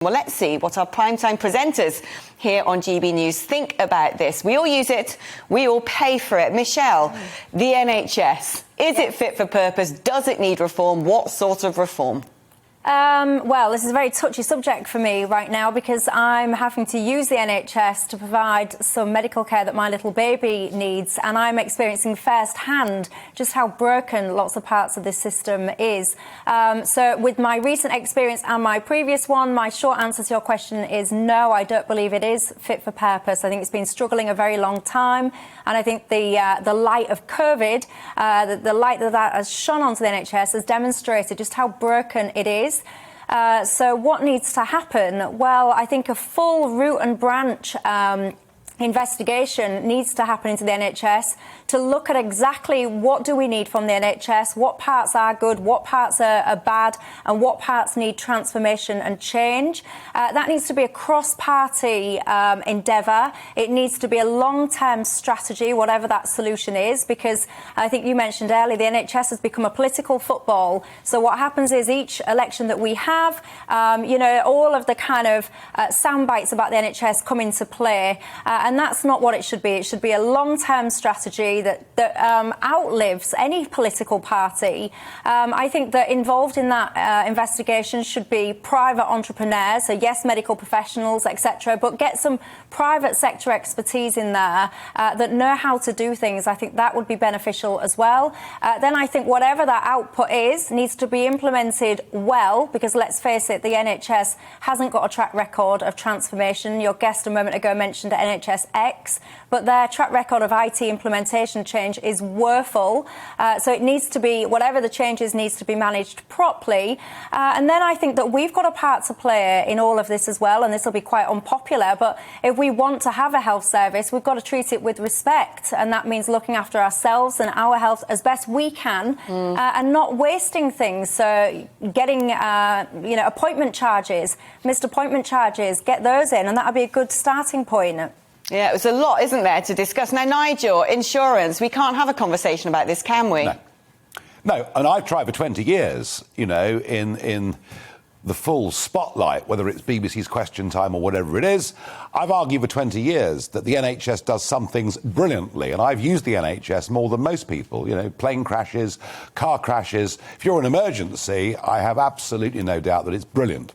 Well, let's see what our primetime presenters here on GB News think about this. We all use it, we all pay for it. Michelle, the NHS, is it fit for purpose? Does it need reform? What sort of reform? Well, this is a very touchy subject for me right now because I'm having to use the NHS to provide some medical care that my little baby needs, and I'm experiencing firsthand just how broken lots of parts of this system is. So with my recent experience and my previous one, my short answer to your question is no, I don't believe it is fit for purpose. I think it's been struggling a very long time, and I think the light of COVID, the light that has shone onto the NHS has demonstrated just how broken it is. So what needs to happen? Well, I think a full root and branch investigation needs to happen into the NHS to look at exactly what do we need from the NHS, what parts are good, what parts are bad, and what parts need transformation and change. That needs to be a cross-party endeavour. It needs to be a long-term strategy, whatever that solution is, because I think you mentioned earlier, the NHS has become a political football. So what happens is each election that we have, all of the kind of sound bites about the NHS come into play. And that's not what it should be. It should be a long-term strategy that outlives any political party. I think that involved in that investigation should be private entrepreneurs, so yes, medical professionals, etc., but get some private sector expertise in there that know how to do things. I think that would be beneficial as well. Then I think whatever that output is needs to be implemented well, because let's face it, the NHS hasn't got a track record of transformation. Your guest a moment ago mentioned NHS X, but their track record of IT implementation change is woeful. So it needs to be, whatever the changes, needs to be managed properly. And then I think that we've got a part to play in all of this as well, and this will be quite unpopular, but if we want to have a health service, we've got to treat it with respect, and that means looking after ourselves and our health as best we can, and not wasting things. So getting, appointment charges, missed appointment charges, get those in, and that would be a good starting point. Yeah, it's a lot, isn't there, to discuss. Now, Nigel, insurance, we can't have a conversation about this, can we? No, and I've tried for 20 years, in the full spotlight, whether it's BBC's Question Time or whatever it is. I've argued for 20 years that the NHS does some things brilliantly, and I've used the NHS more than most people. Plane crashes, car crashes. If you're an emergency, I have absolutely no doubt that it's brilliant.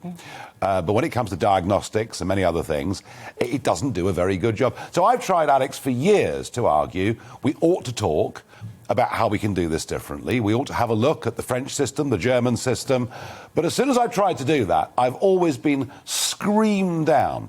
But when it comes to diagnostics and many other things, it doesn't do a very good job. So I've tried, Alex, for years to argue we ought to talk about how we can do this differently. We ought to have a look at the French system, the German system. But as soon as I've tried to do that, I've always been screamed down.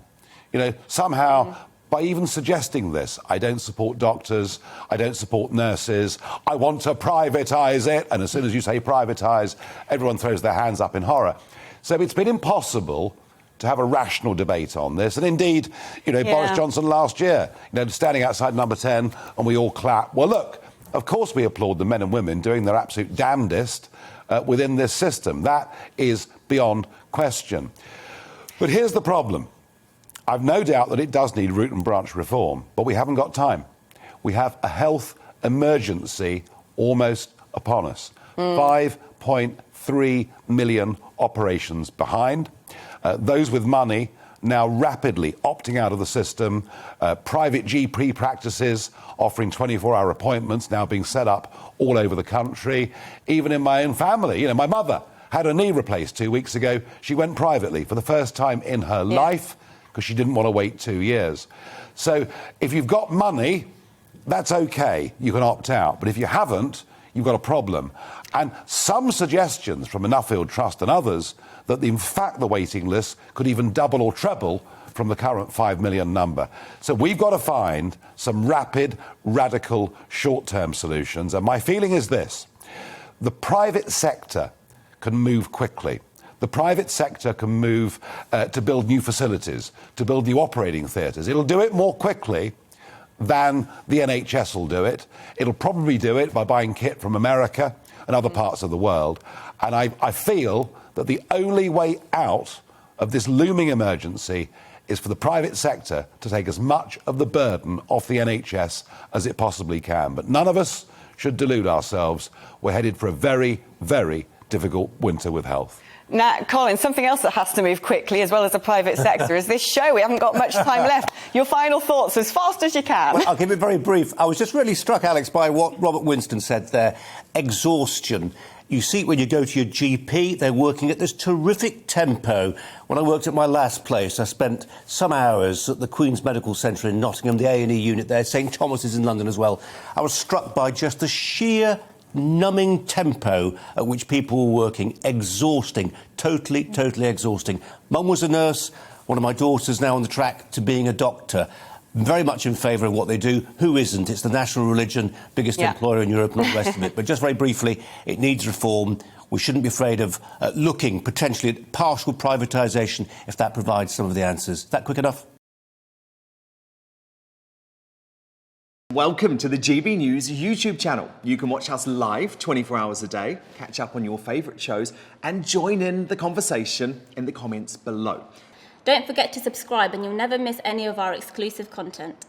Somehow, by even suggesting this, I don't support doctors, I don't support nurses, I want to privatise it. And as soon as you say privatise, everyone throws their hands up in horror. So it's been impossible to have a rational debate on this. And indeed, Boris Johnson last year, standing outside Number 10 and we all clap. Well, look, of course we applaud the men and women doing their absolute damnedest within this system. That is beyond question. But here's the problem. I've no doubt that it does need root and branch reform, but we haven't got time. We have a health emergency almost upon us. 5.3 million operations behind. Those with money now rapidly opting out of the system. Private GP practices offering 24-hour appointments now being set up all over the country. Even in my own family, my mother had her knee replaced 2 weeks ago. She went privately for the first time in her life because she didn't want to wait 2 years. So if you've got money, that's okay. You can opt out. But if you haven't, you've got a problem. And some suggestions from the Nuffield Trust and others that, in fact, the waiting list could even double or treble from the current 5 million number. So we've got to find some rapid, radical, short-term solutions. And my feeling is this. The private sector can move quickly. The private sector can move to build new facilities, to build new operating theatres. It'll do it more quickly than the NHS will do it. It'll probably do it by buying kit from America and other parts of the world. And I feel that the only way out of this looming emergency is for the private sector to take as much of the burden off the NHS as it possibly can. But none of us should delude ourselves. We're headed for a very, very difficult winter with health. Now, Colin, something else that has to move quickly, as well as the private sector, is this show. We haven't got much time left. Your final thoughts, as fast as you can. Well, I'll keep it very brief. I was just really struck, Alex, by what Robert Winston said there. Exhaustion. You see it when you go to your GP. They're working at this terrific tempo. When I worked at my last place, I spent some hours at the Queen's Medical Centre in Nottingham, the A&E unit there, St Thomas's in London as well. I was struck by just the sheer numbing tempo at which people were working. Exhausting. Totally exhausting. Mum was a nurse. One of my daughters now on the track to being a doctor. Very much in favour of what they do. Who isn't? It's the national religion, biggest employer in Europe and all the rest of it. But just very briefly, it needs reform. We shouldn't be afraid of looking potentially at partial privatisation if that provides some of the answers. Is that quick enough? Welcome to the GB News YouTube channel. You can watch us live 24 hours a day, catch up on your favourite shows and join in the conversation in the comments below. Don't forget to subscribe and you'll never miss any of our exclusive content.